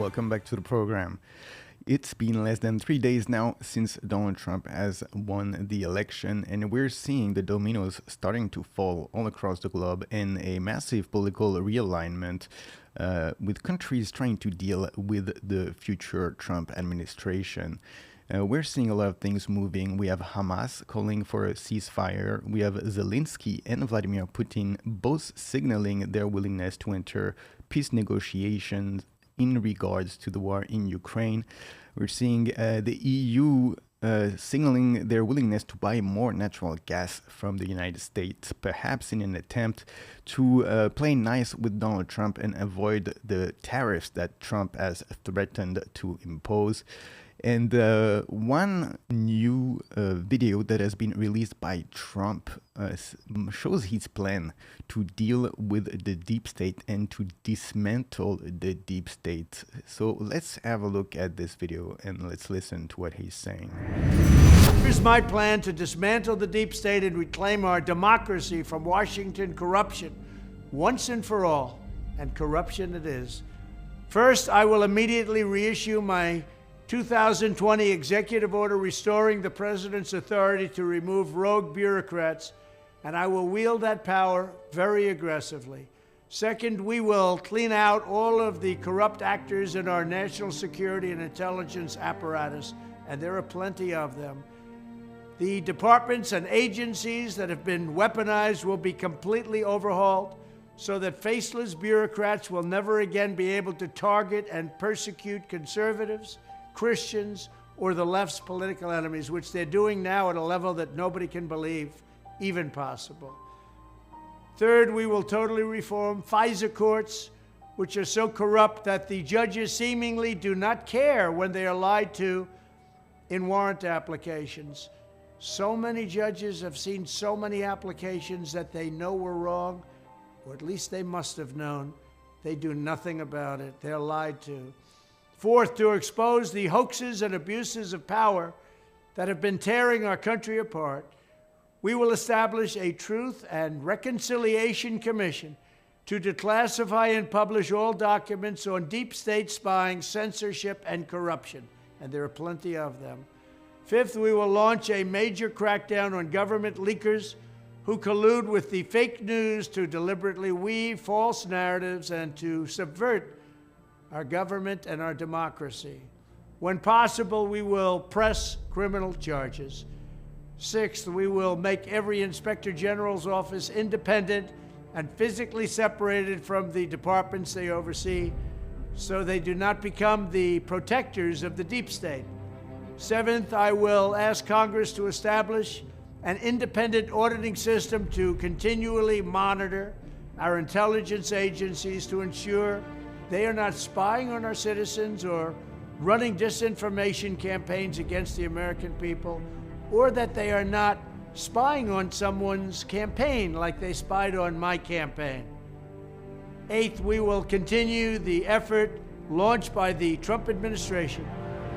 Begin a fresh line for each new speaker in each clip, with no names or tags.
welcome back to the program. It's been less than 3 days now since Donald Trump has won the election, and we're seeing the dominoes starting to fall all across the globe in a massive political realignment, with countries trying to deal with the future Trump administration. We're seeing a lot of things moving. We have Hamas calling for a ceasefire. We have Zelensky and Vladimir Putin both signaling their willingness to enter peace negotiations in regards to the war in Ukraine. We're seeing the EU signaling their willingness to buy more natural gas from the United States, perhaps in an attempt to play nice with Donald Trump and avoid the tariffs that Trump has threatened to impose. And one new video that has been released by Trump shows his plan to deal with the deep state and to dismantle the deep state. So let's have a look at this video and let's listen to what he's saying.
Here's my plan to dismantle the deep state and reclaim our democracy from Washington corruption once and for all. And corruption it is. First, I will immediately reissue my 2020 executive order restoring the president's authority to remove rogue bureaucrats, and I will wield that power very aggressively. Second, we will clean out all of the corrupt actors in our national security and intelligence apparatus, and there are plenty of them. The departments and agencies that have been weaponized will be completely overhauled so that faceless bureaucrats will never again be able to target and persecute conservatives, Christians, or the left's political enemies, which they're doing now at a level that nobody can believe even possible. Third, we will totally reform FISA courts, which are so corrupt that the judges seemingly do not care when they are lied to in warrant applications. So many judges have seen so many applications that they know were wrong, or at least they must have known. They do nothing about it. They're lied to. Fourth, to expose the hoaxes and abuses of power that have been tearing our country apart, we will establish a Truth and Reconciliation Commission to declassify and publish all documents on deep state spying, censorship, and corruption, and there are plenty of them. Fifth, we will launch a major crackdown on government leakers who collude with the fake news to deliberately weave false narratives and to subvert our government and our democracy. When possible, we will press criminal charges. Sixth, we will make every Inspector General's office independent and physically separated from the departments they oversee so they do not become the protectors of the deep state. Seventh, I will ask Congress to establish an independent auditing system to continually monitor our intelligence agencies to ensure they are not spying on our citizens or running disinformation campaigns against the American people, or that they are not spying on someone's campaign like they spied on my campaign. Eighth, we will continue the effort launched by the Trump administration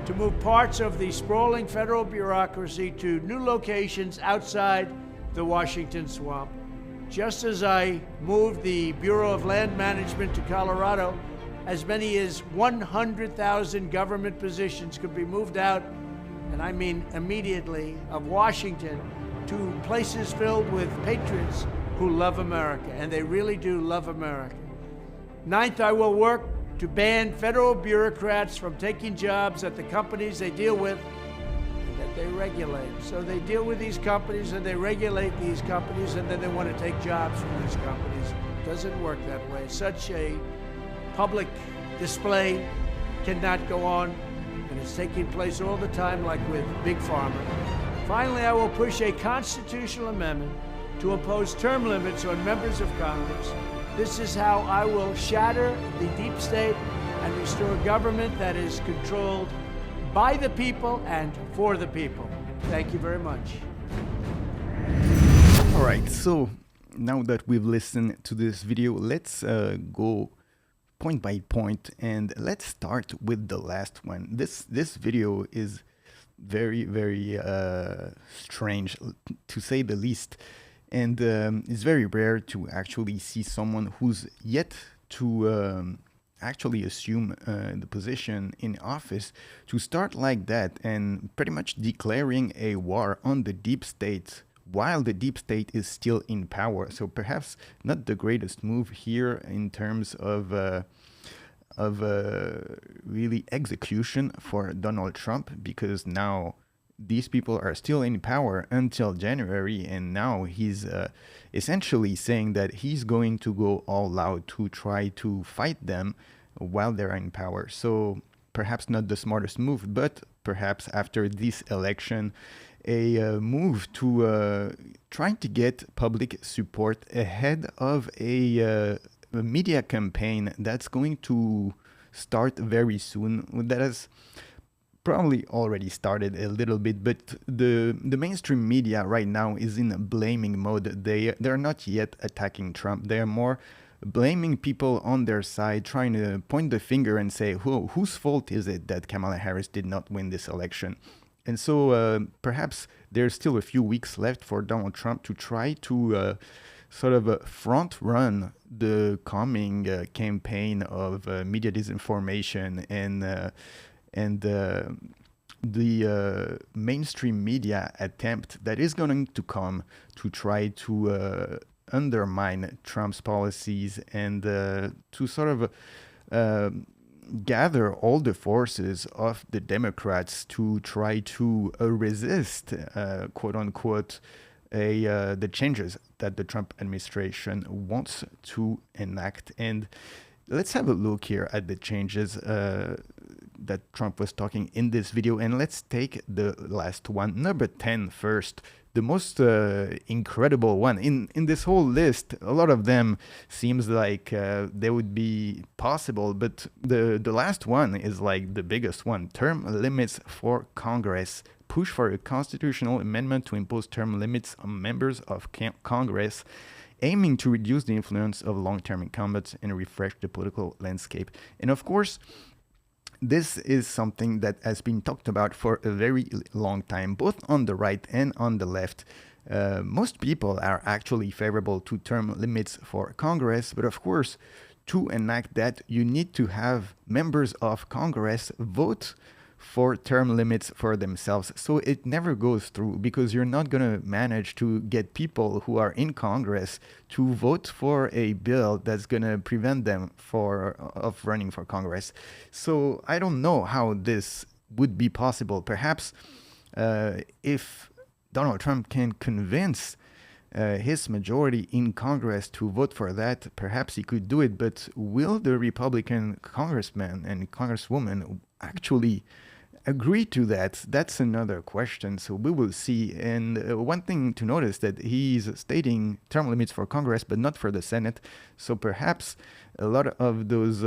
to move parts of the sprawling federal bureaucracy to new locations outside the Washington swamp. Just as I moved the Bureau of Land Management to Colorado, as many as 100,000 government positions could be moved out, and I mean immediately, of Washington to places filled with patriots who love America, and they really do love America. Ninth, I will work to ban federal bureaucrats from taking jobs at the companies they deal with and that they regulate. So they deal with these companies and they regulate these companies, and then they want to take jobs from these companies. It doesn't work that way. Such a public display cannot go on, and it's taking place all the time, like with Big Pharma. Finally, I will push a constitutional amendment to impose term limits on members of Congress. This is how I will shatter the deep state and restore government that is controlled by the people and for the people. Thank you very much.
All right, so now that we've listened to this video, let's go point by point, and let's start with the last one. This video is very strange, to say the least, and it's very rare to actually see someone who's yet to actually assume the position in office to start like that and pretty much declaring a war on the deep state while the deep state is still in power. So perhaps not the greatest move here in terms of really execution for Donald Trump, because now these people are still in power until January, and now he's essentially saying that he's going to go all out to try to fight them while they're in power. So perhaps not the smartest move, but perhaps after this election, a move to trying to get public support ahead of a media campaign that's going to start very soon. That has probably already started a little bit, but the mainstream media right now is in a blaming mode. They're not yet attacking Trump. They are more blaming people on their side, trying to point the finger and say, whose fault is it that Kamala Harris did not win this election? And so perhaps there's still a few weeks left for Donald Trump to try to sort of front run the coming campaign of media disinformation and the mainstream media attempt that is going to come to try to undermine Trump's policies and to sort of gather all the forces of the Democrats to try to resist, quote unquote, the changes that the Trump administration wants to enact. And let's have a look here at the changes that Trump was talking in this video, and let's take the last one, number 10 first. The most incredible one in this whole list. A lot of them seems like they would be possible, but the last one is like the biggest one. Term limits for Congress. Push for a constitutional amendment to impose term limits on members of Congress, aiming to reduce the influence of long-term incumbents and refresh the political landscape. And of course, this is something that has been talked about for a very long time, both on the right and on the left. Most people are actually favorable to term limits for Congress, but of course, to enact that, you need to have members of Congress vote for term limits for themselves. So it never goes through, because you're not going to manage to get people who are in Congress to vote for a bill that's going to prevent them of running for Congress. So I don't know how this would be possible. Perhaps if Donald Trump can convince his majority in Congress to vote for that, perhaps he could do it. But will the Republican congressman and congresswoman actually agree to that? That's another question. So we will see. And one thing to notice, that he's stating term limits for Congress, but not for the Senate. So perhaps a lot of those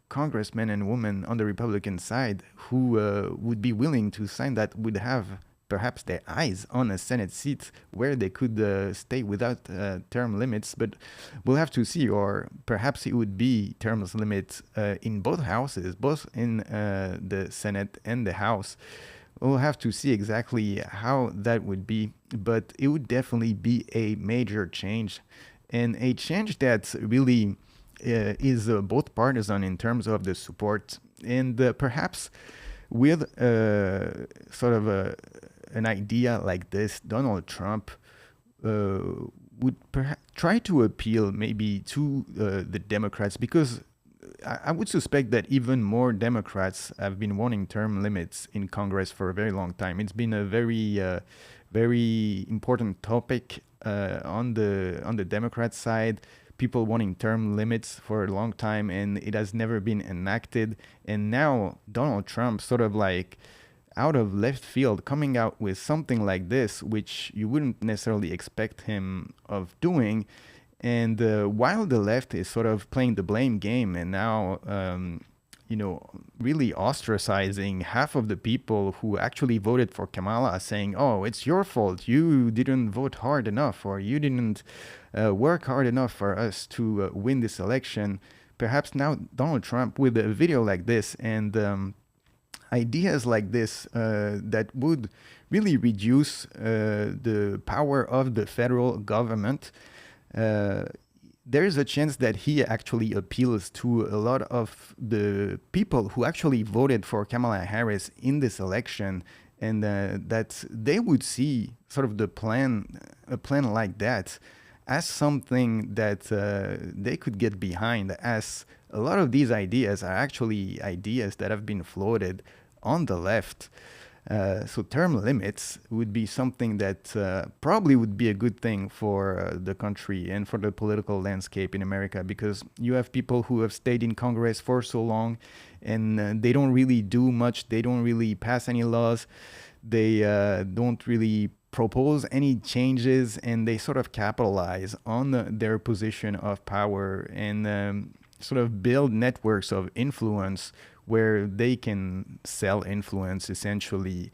congressmen and women on the Republican side who would be willing to sign that would have perhaps their eyes on a Senate seat where they could stay without term limits, but we'll have to see. Or perhaps it would be term limits in both houses, both in the Senate and the House. We'll have to see exactly how that would be, but it would definitely be a major change, and a change that really is both partisan in terms of the support, and perhaps with sort of an idea like this, Donald Trump would perhaps try to appeal maybe to the Democrats, because I would suspect that even more Democrats have been wanting term limits in Congress for a very long time. It's been a very important topic on the Democrat side. People wanting term limits for a long time, and it has never been enacted. And now Donald Trump, sort of like out of left field, coming out with something like this, which you wouldn't necessarily expect him of doing. And while the left is sort of playing the blame game and now, really ostracizing half of the people who actually voted for Kamala, saying, oh, it's your fault. You didn't vote hard enough, or you didn't work hard enough for us to win this election. Perhaps now Donald Trump, with a video like this and ideas like this that would really reduce the power of the federal government, there's a chance that he actually appeals to a lot of the people who actually voted for Kamala Harris in this election, and that they would see sort of a plan like that, as something that they could get behind, as a lot of these ideas are actually ideas that have been floated on the left. So term limits would be something that probably would be a good thing for the country and for the political landscape in America, because you have people who have stayed in Congress for so long, and they don't really do much. They don't really pass any laws. They don't really propose any changes, and they sort of capitalize on their position of power and sort of build networks of influence where they can sell influence essentially.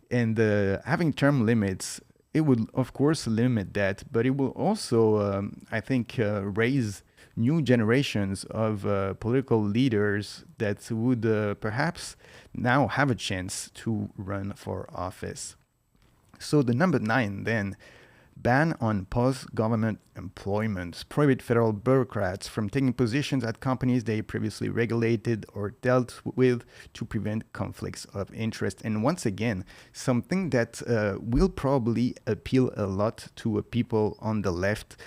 And having term limits, it would of course limit that, but it will also, I think, raise new generations of political leaders that would perhaps now have a chance to run for office. So the number 9 then, ban on post-government employment, prohibit federal bureaucrats from taking positions at companies they previously regulated or dealt with to prevent conflicts of interest. And once again, something that will probably appeal a lot to people on the left.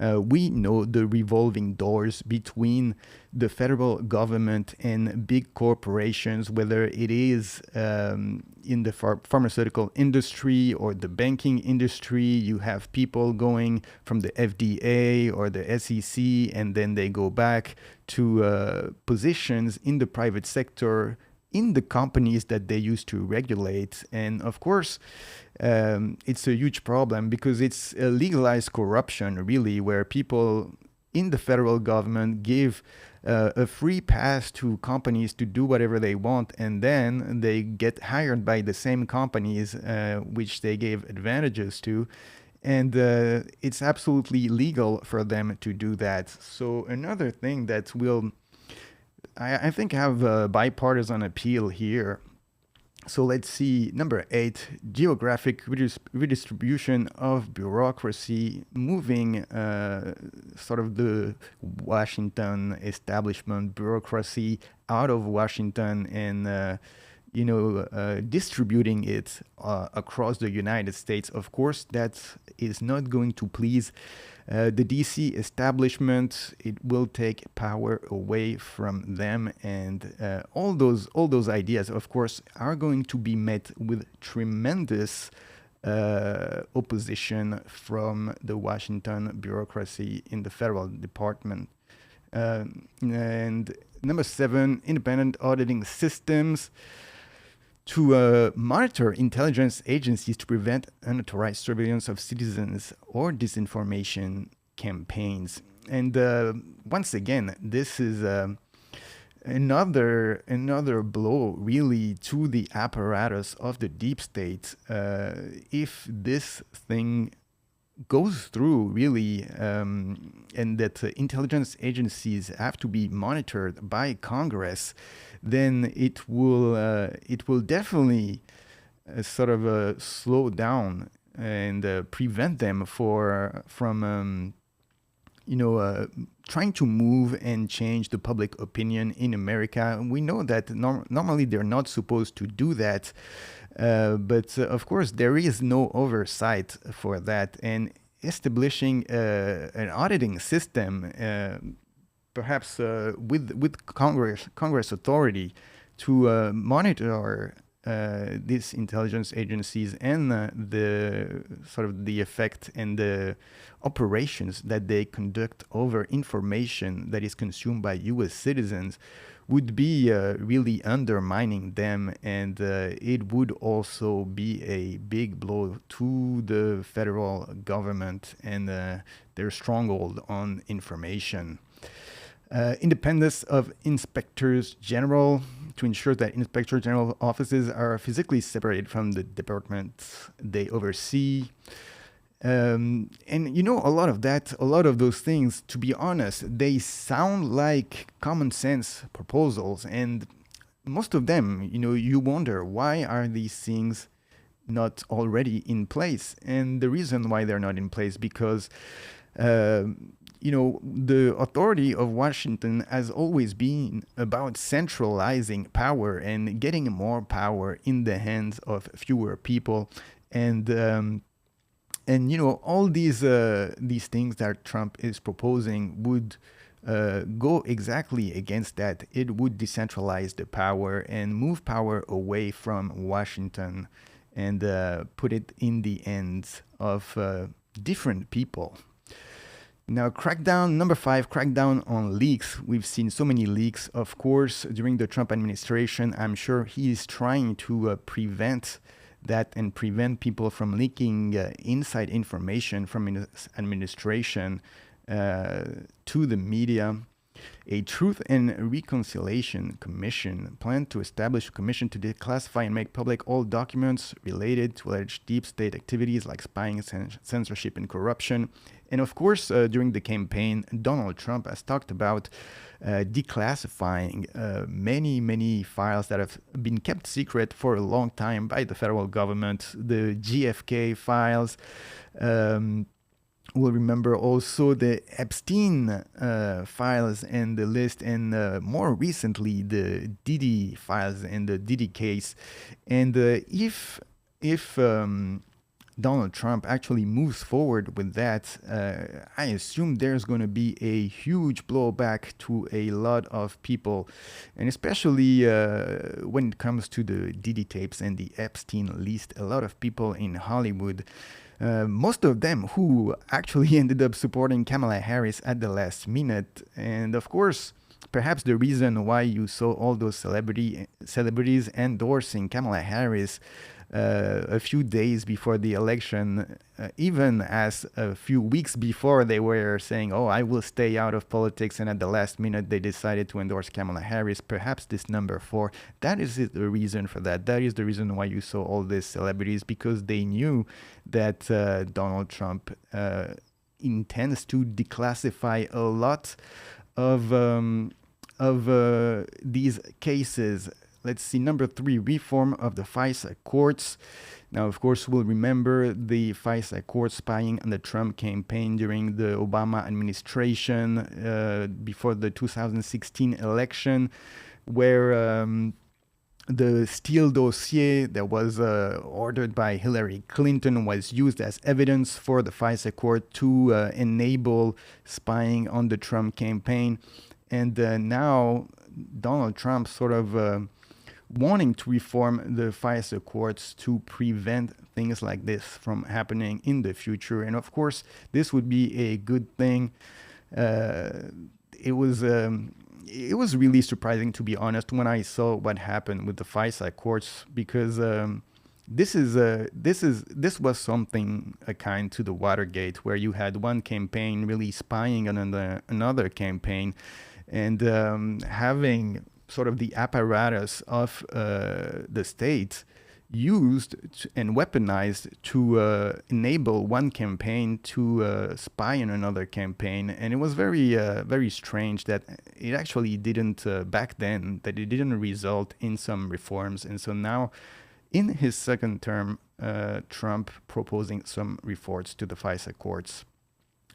We know the revolving doors between the federal government and big corporations, whether it is in the pharmaceutical industry or the banking industry. You have people going from the FDA or the SEC, and then they go back to positions in the private sector, in the companies that they used to regulate. And of course, it's a huge problem because it's a legalized corruption, really, where people in the federal government give a free pass to companies to do whatever they want, and then they get hired by the same companies which they gave advantages to. And it's absolutely legal for them to do that. So another thing that will, I think, have a bipartisan appeal here. So let's see, number 8, geographic redistribution of bureaucracy, moving sort of the Washington establishment bureaucracy out of Washington and distributing it across the United States. Of course, that is not going to please the DC establishment. It will take power away from them, and all those ideas, of course, are going to be met with tremendous opposition from the Washington bureaucracy in the federal department. And number 7, independent auditing systems to monitor intelligence agencies to prevent unauthorized surveillance of citizens or disinformation campaigns. And once again, this is another blow, really, to the apparatus of the deep state. If this thing goes through, really, and that intelligence agencies have to be monitored by Congress, then it will definitely sort of slow down and prevent them from trying to move and change the public opinion in America. We know that normally they're not supposed to do that, but of course there is no oversight for that. And establishing an auditing system, perhaps with Congress authority to monitor these intelligence agencies and the sort of the effect and the operations that they conduct over information that is consumed by U.S. citizens, would be really undermining them, and it would also be a big blow to the federal government and their stronghold on information. Independence of inspectors general, to ensure that inspector general offices are physically separated from the departments they oversee. And a lot of those things, to be honest, they sound like common sense proposals, and most of them, you wonder, why are these things not already in place? And the reason why they're not in place, because the authority of Washington has always been about centralizing power and getting more power in the hands of fewer people. And all these things that Trump is proposing would go exactly against that. It would decentralize the power and move power away from Washington and put it in the hands of different people. Now, crackdown number 5, crackdown on leaks. We've seen so many leaks, of course, during the Trump administration. I'm sure he is trying to prevent that and prevent people from leaking inside information from his administration to the media. A Truth and Reconciliation Commission planned to establish a commission to declassify and make public all documents related to alleged deep state activities like spying, censorship, and corruption. And of course, during the campaign, Donald Trump has talked about declassifying many files that have been kept secret for a long time by the federal government. The GFK files. We'll remember also the Epstein files and the list, and more recently the Diddy files and the Diddy case. And if Donald Trump actually moves forward with that, I assume there's going to be a huge blowback to a lot of people, and especially when it comes to the Diddy tapes and the Epstein list. A lot of people in Hollywood, most of them who actually ended up supporting Kamala Harris at the last minute. And of course, perhaps the reason why you saw all those celebrities endorsing Kamala Harris a few days before the election, even as a few weeks before they were saying, oh, I will stay out of politics, and at the last minute they decided to endorse Kamala Harris. Perhaps this number 4, that is the reason for that. That is the reason why you saw all these celebrities, because they knew that Donald Trump intends to declassify a lot of these cases. Let's see, number 3, reform of the FISA courts. Now, of course, we'll remember the FISA court spying on the Trump campaign during the Obama administration before the 2016 election, where the Steele dossier that was ordered by Hillary Clinton was used as evidence for the FISA court to enable spying on the Trump campaign. And now Donald Trump sort of wanting to reform the FISA courts to prevent things like this from happening in the future. And of course, this would be a good thing. It was really surprising, to be honest, when I saw what happened with the FISA courts, because this was something akin to the Watergate, where you had one campaign really spying on another campaign, and having sort of the apparatus of the state used and weaponized to enable one campaign to spy on another campaign. And it was very strange that it actually didn't, back then, that it didn't result in some reforms. And so now, in his second term, Trump proposing some reforms to the FISA courts.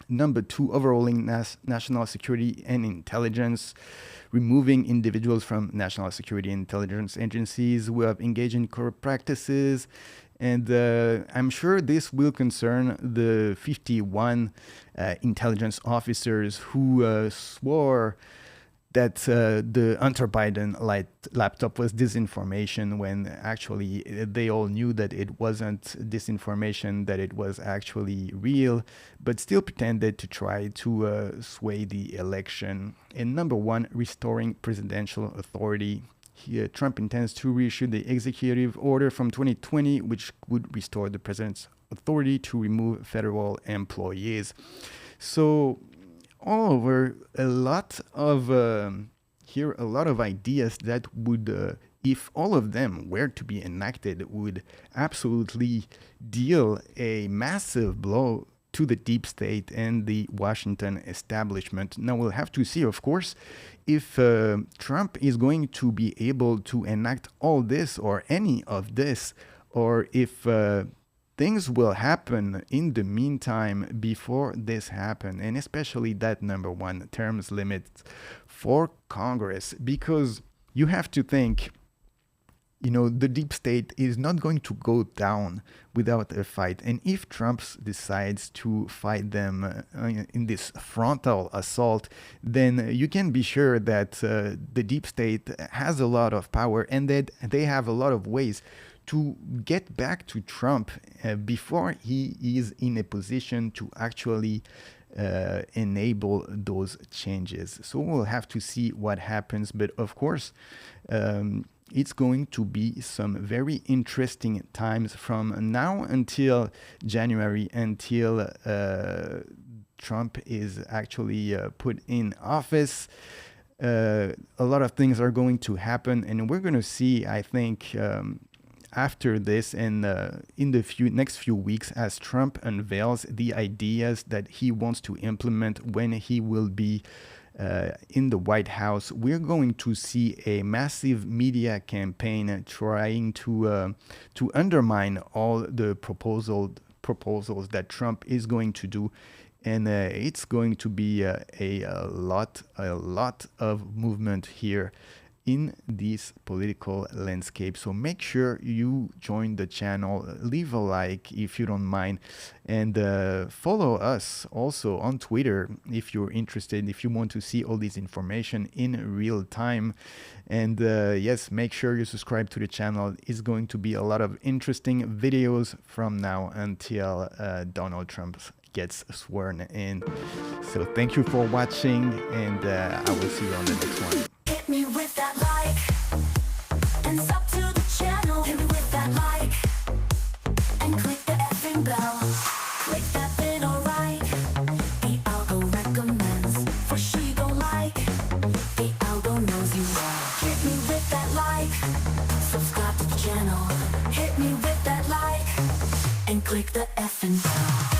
Number 2, overhauling national security and intelligence, removing individuals from national security and intelligence agencies who have engaged in corrupt practices. And I'm sure this will concern the 51 intelligence officers who swore that the Hunter Biden laptop was disinformation, when actually they all knew that it wasn't disinformation, that it was actually real, but still pretended to try to sway the election. And number 1, restoring presidential authority. Here, Trump intends to reissue the executive order from 2020, which would restore the president's authority to remove federal employees. So all over, a lot of ideas that would, if all of them were to be enacted, would absolutely deal a massive blow to the deep state and the Washington establishment. Now we'll have to see, of course, if Trump is going to be able to enact all this or any of this, or if things will happen in the meantime before this happen, and especially that number one, terms limits for Congress, because you have to think, the deep state is not going to go down without a fight. And if Trump decides to fight them in this frontal assault, then you can be sure that the deep state has a lot of power, and that they have a lot of ways to get back to Trump before he is in a position to actually enable those changes. So we'll have to see what happens. But of course, it's going to be some very interesting times from now until January, until Trump is actually put in office. A lot of things are going to happen, and we're going to see, I think, after this and in the next few weeks, as Trump unveils the ideas that he wants to implement when he will be in the White House, we're going to see a massive media campaign trying to undermine all the proposals that Trump is going to do, and it's going to be a lot of movement here in this political landscape. So make sure you join the channel, leave a like if you don't mind, and follow us also on Twitter if you're interested, if you want to see all this information in real time. And yes, make sure you subscribe to the channel. It's going to be a lot of interesting videos from now until Donald Trump gets sworn in. So thank you for watching, and I will see you on the next one.
Hit me with that like, and sub to the channel. Hit me with that like, and click the effing bell. Click that little right. The algo recommends, for she gon' like. The algo knows you well. Hit me with that like, subscribe to the channel. Hit me with that like, and click the effing bell.